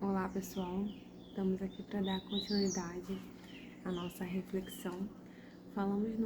Olá pessoal, estamos aqui para dar continuidade à nossa reflexão. Falamos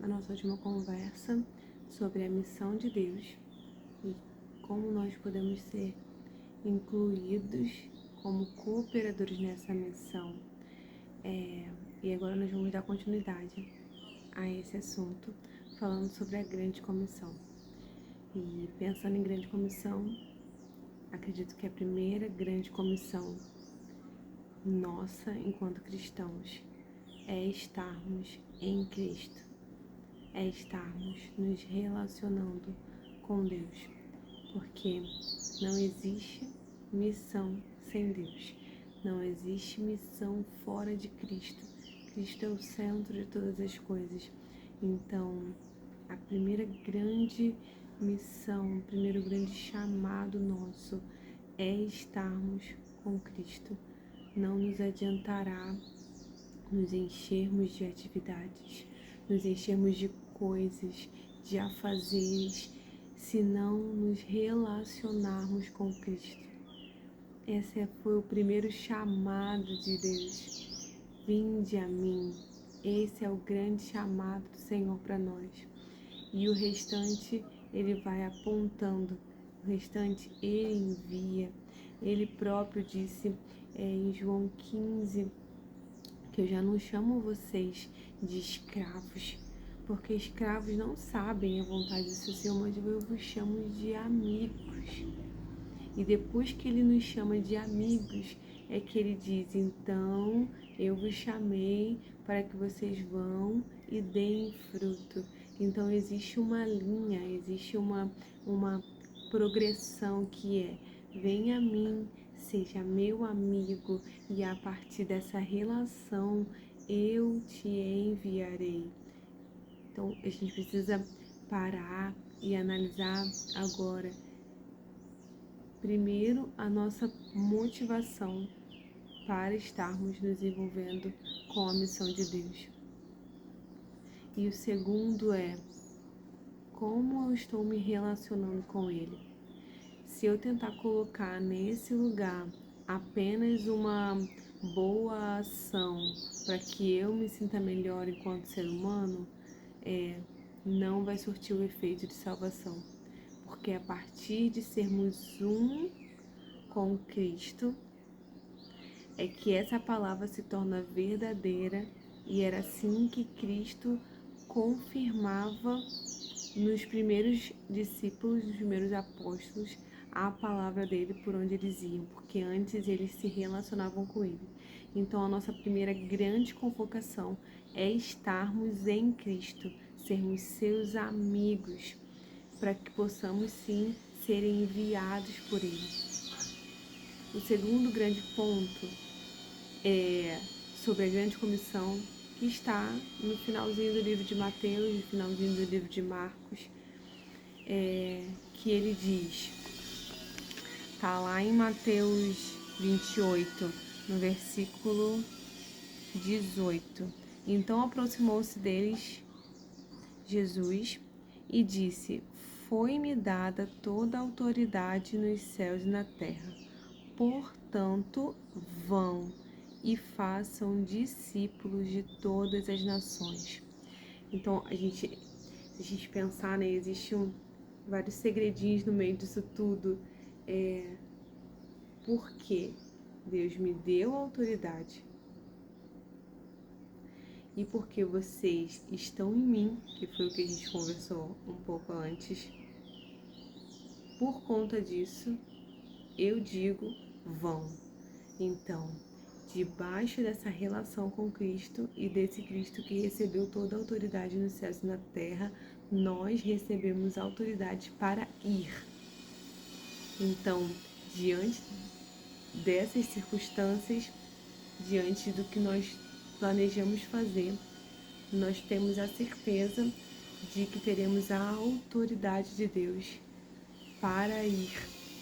na nossa última conversa sobre a missão de Deus e como nós podemos ser incluídos como cooperadores nessa missão. E agora nós vamos dar continuidade a esse assunto, falando sobre a grande comissão. E pensando em grande comissão, acredito que a primeira grande comissão nossa, enquanto cristãos, é estarmos em Cristo, é estarmos nos relacionando com Deus, porque não existe missão sem Deus, não existe missão fora de Cristo. Cristo é o centro de todas as coisas. Então, a primeira grande missão, o primeiro grande chamado nosso é estarmos com Cristo. Não nos adiantará nos enchermos de atividades, nos enchermos de coisas, de afazeres, se não nos relacionarmos com Cristo. Esse foi o primeiro chamado de Deus. Vinde a mim. Esse é o grande chamado do Senhor para nós. E o restante Ele vai apontando, o restante Ele envia. Ele próprio disse em João 15, que eu já não chamo vocês de escravos, porque escravos não sabem a vontade do seu Senhor, mas eu vos chamo de amigos. E depois que Ele nos chama de amigos, é que Ele diz, então eu vos chamei para que vocês vão e deem fruto. Então existe uma linha, existe uma progressão que é, venha a mim, seja meu amigo, e a partir dessa relação eu te enviarei. Então a gente precisa parar e analisar agora, primeiro, a nossa motivação para estarmos nos envolvendo com a missão de Deus. E o segundo é, como eu estou me relacionando com Ele? Se eu tentar colocar nesse lugar apenas uma boa ação para que eu me sinta melhor enquanto ser humano, não vai surtir o efeito de salvação. Porque a partir de sermos um com Cristo, é que essa palavra se torna verdadeira, e era assim que Cristo confirmava nos primeiros discípulos, nos primeiros apóstolos, a palavra dele por onde eles iam, porque antes eles se relacionavam com ele. Então a nossa primeira grande convocação é estarmos em Cristo, sermos seus amigos, para que possamos sim ser enviados por ele. O segundo grande ponto é sobre a grande comissão, que está no finalzinho do livro de Mateus, no finalzinho do livro de Marcos, que ele diz, tá lá em Mateus 28, no versículo 18. Então aproximou-se deles Jesus e disse, foi-me dada toda a autoridade nos céus e na terra. Portanto, vão e façam discípulos de todas as nações. Então, se a gente pensar, né, existem vários segredinhos no meio disso tudo. Porque Deus me deu autoridade e porque vocês estão em mim, que foi o que a gente conversou um pouco antes, por conta disso, eu digo, vão. Então, debaixo dessa relação com Cristo e desse Cristo que recebeu toda a autoridade nos céus e na terra, nós recebemos autoridade para ir. Então, diante dessas circunstâncias, diante do que nós planejamos fazer, nós temos a certeza de que teremos a autoridade de Deus para ir.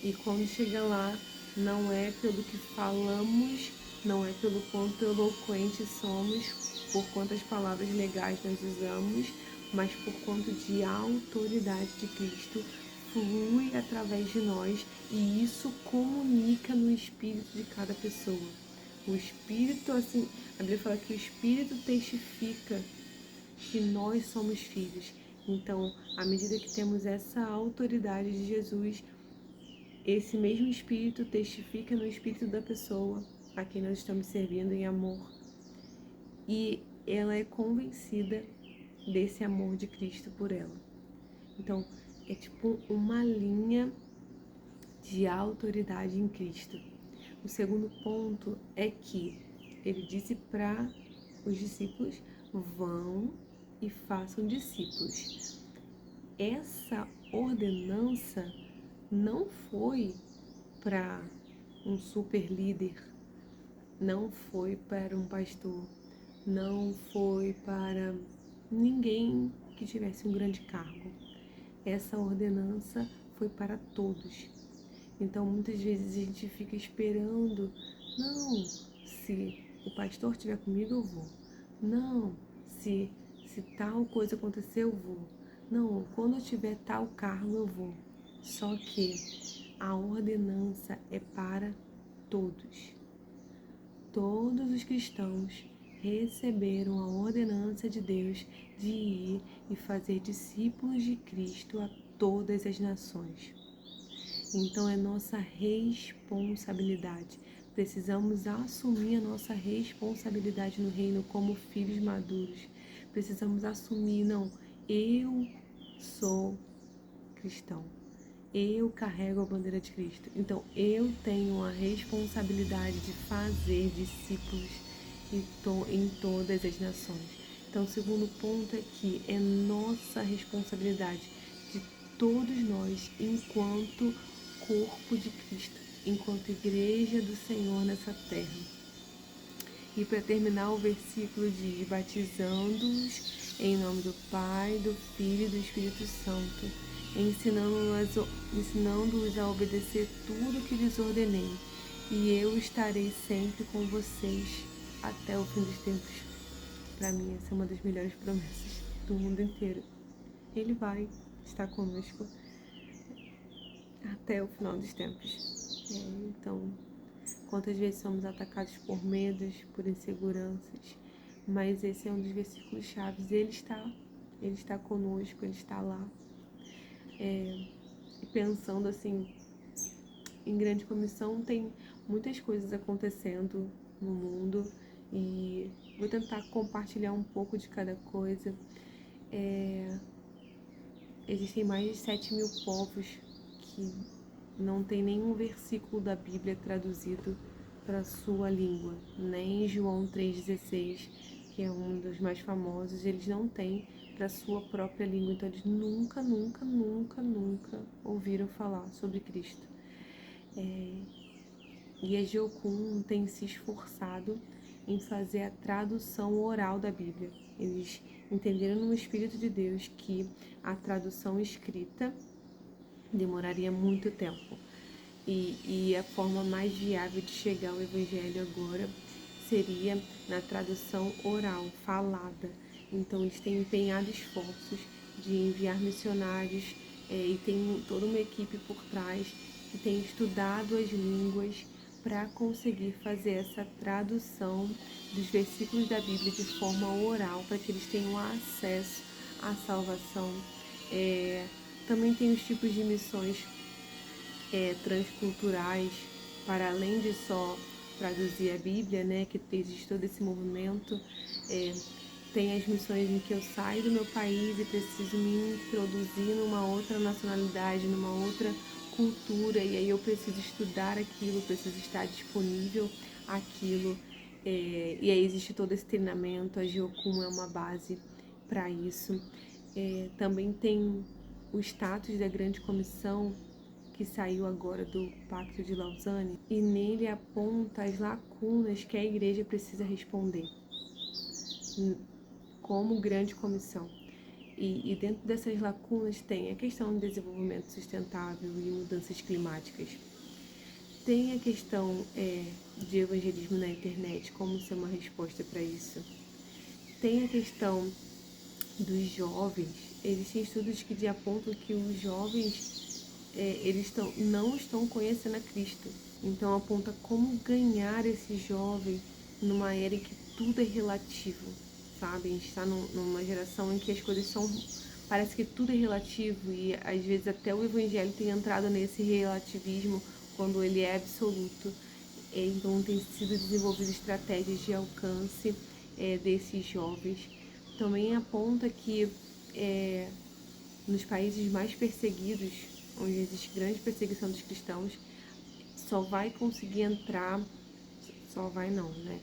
E quando chega lá, não é pelo que falamos, não é pelo quanto eloquentes somos, por quantas palavras legais nós usamos, mas por conta de autoridade de Cristo, flui através de nós e isso comunica no espírito de cada pessoa. O espírito, assim, a Bíblia fala que o espírito testifica que nós somos filhos. Então, à medida que temos essa autoridade de Jesus, esse mesmo espírito testifica no espírito da pessoa a quem nós estamos servindo em amor. E ela é convencida desse amor de Cristo por ela. Então, é tipo uma linha de autoridade em Cristo. O segundo ponto é que ele disse para os discípulos: vão e façam discípulos. Essa ordenança não foi para um super líder, não foi para um pastor, não foi para ninguém que tivesse um grande cargo. Essa ordenança foi para todos. Então, muitas vezes a gente fica esperando, não, se o pastor estiver comigo, eu vou. Não, se tal coisa acontecer, eu vou. Não, quando eu tiver tal cargo, eu vou. Só que a ordenança é para todos. Todos os cristãos receberam a ordenança de Deus de ir e fazer discípulos de Cristo a todas as nações. Então é nossa responsabilidade. Precisamos assumir a nossa responsabilidade no reino como filhos maduros. Precisamos assumir, não, eu sou cristão. Eu carrego a bandeira de Cristo. Então eu tenho a responsabilidade de fazer discípulos em todas as nações. Então o segundo ponto é que é nossa responsabilidade de todos nós, enquanto corpo de Cristo, enquanto igreja do Senhor nessa terra. E para terminar, o versículo diz: batizando-os em nome do Pai, do Filho e do Espírito Santo, ensinando-os a obedecer tudo o que lhes ordenei, e eu estarei sempre com vocês até o fim dos tempos. Para mim, essa é uma das melhores promessas do mundo inteiro. Ele vai estar conosco até o final dos tempos. Então, quantas vezes somos atacados por medos, por inseguranças, mas esse é um dos versículos chaves. Ele está conosco, Ele está lá. E pensando assim, em grande comissão, tem muitas coisas acontecendo no mundo e vou tentar compartilhar um pouco de cada coisa. Existem mais de 7.000 povos que não tem nenhum versículo da Bíblia traduzido para a sua língua, nem João 3,16, que é um dos mais famosos, eles não têm para a sua própria língua, então eles nunca ouviram falar sobre Cristo. E a Geocum tem se esforçado em fazer a tradução oral da Bíblia. Eles entenderam no Espírito de Deus que a tradução escrita demoraria muito tempo. E a forma mais viável de chegar ao Evangelho agora seria na tradução oral, falada. Então eles têm empenhado esforços de enviar missionários e tem toda uma equipe por trás que tem estudado as línguas para conseguir fazer essa tradução dos versículos da Bíblia de forma oral, para que eles tenham acesso à salvação. Também tem os tipos de missões transculturais, para além de só traduzir a Bíblia, né, que existe todo esse movimento. Tem as missões em que eu saio do meu país e preciso me introduzir numa outra nacionalidade, numa outra cultura, e aí eu preciso estudar aquilo, preciso estar disponível àquilo. E aí existe todo esse treinamento, a Geocum é uma base para isso. Também tem o status da Grande Comissão, que saiu agora do Pacto de Lausanne, e nele aponta as lacunas que a igreja precisa responder como Grande Comissão. E dentro dessas lacunas tem a questão do desenvolvimento sustentável e mudanças climáticas. Tem a questão de evangelismo na internet, como ser uma resposta para isso. Tem a questão dos jovens. Existem estudos que apontam que os jovens não estão conhecendo a Cristo. Então aponta como ganhar esse jovem numa era em que tudo é relativo, sabe? A gente está numa geração em que as coisas são... Parece que tudo é relativo e às vezes até o evangelho tem entrado nesse relativismo quando ele é absoluto. Então tem sido desenvolvido estratégias de alcance desses jovens. Também aponta que nos países mais perseguidos, onde existe grande perseguição dos cristãos, só vai conseguir entrar, só vai não, né?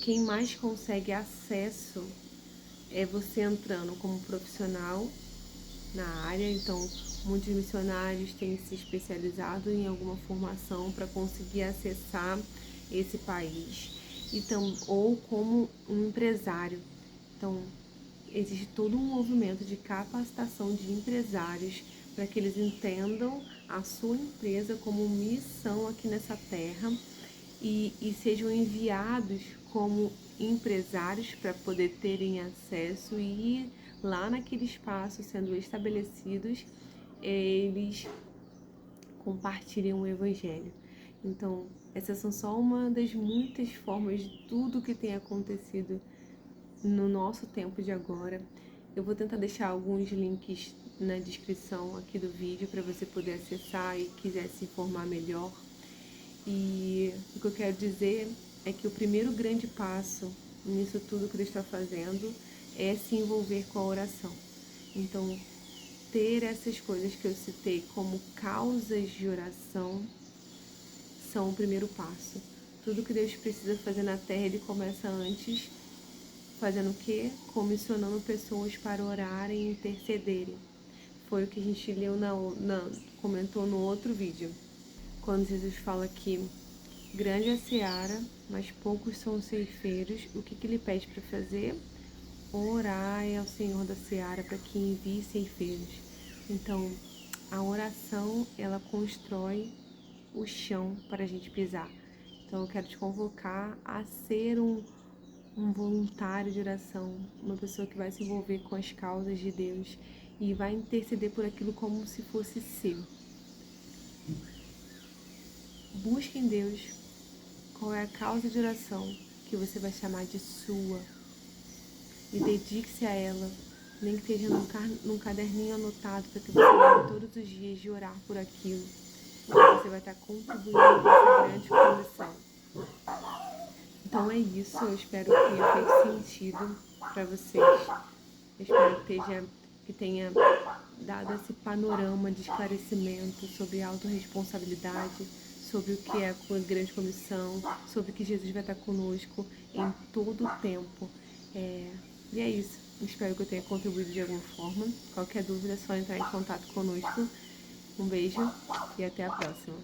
Quem mais consegue acesso é você entrando como profissional na área. Então, muitos missionários têm se especializado em alguma formação para conseguir acessar esse país, ou como um empresário. Então, existe todo um movimento de capacitação de empresários para que eles entendam a sua empresa como missão aqui nessa terra e sejam enviados como empresários para poder terem acesso e ir lá naquele espaço sendo estabelecidos, eles compartilhem o evangelho. Então, essas são só uma das muitas formas de tudo que tem acontecido no nosso tempo de agora. Eu vou tentar deixar alguns links na descrição aqui do vídeo para você poder acessar e quiser se informar melhor. E o que eu quero dizer é que o primeiro grande passo nisso tudo que Deus está fazendo é se envolver com a oração. Então, ter essas coisas que eu citei como causas de oração são o primeiro passo. Tudo que Deus precisa fazer na terra, Ele começa antes, fazendo o quê? Comissionando pessoas para orarem e intercederem. Foi o que a gente leu comentou no outro vídeo. Quando Jesus fala que grande é a seara, mas poucos são os ceifeiros, o que Ele pede para fazer? Orai ao Senhor da seara para que envie ceifeiros. Então, a oração, ela constrói o chão para a gente pisar. Então, eu quero te convocar a ser um voluntário de oração, uma pessoa que vai se envolver com as causas de Deus e vai interceder por aquilo como se fosse seu. Busque em Deus qual é a causa de oração que você vai chamar de sua e dedique-se a ela, nem que esteja num caderninho anotado para que você lembre todos os dias de orar por aquilo. Você vai estar contribuindo com essa grande comissão. Então é isso, eu espero que tenha feito sentido para vocês. Eu espero que tenha dado esse panorama de esclarecimento sobre autorresponsabilidade, sobre o que é a grande comissão, sobre que Jesus vai estar conosco em todo o tempo. E é isso. Espero que eu tenha contribuído de alguma forma. Qualquer dúvida é só entrar em contato conosco. Um beijo e até a próxima.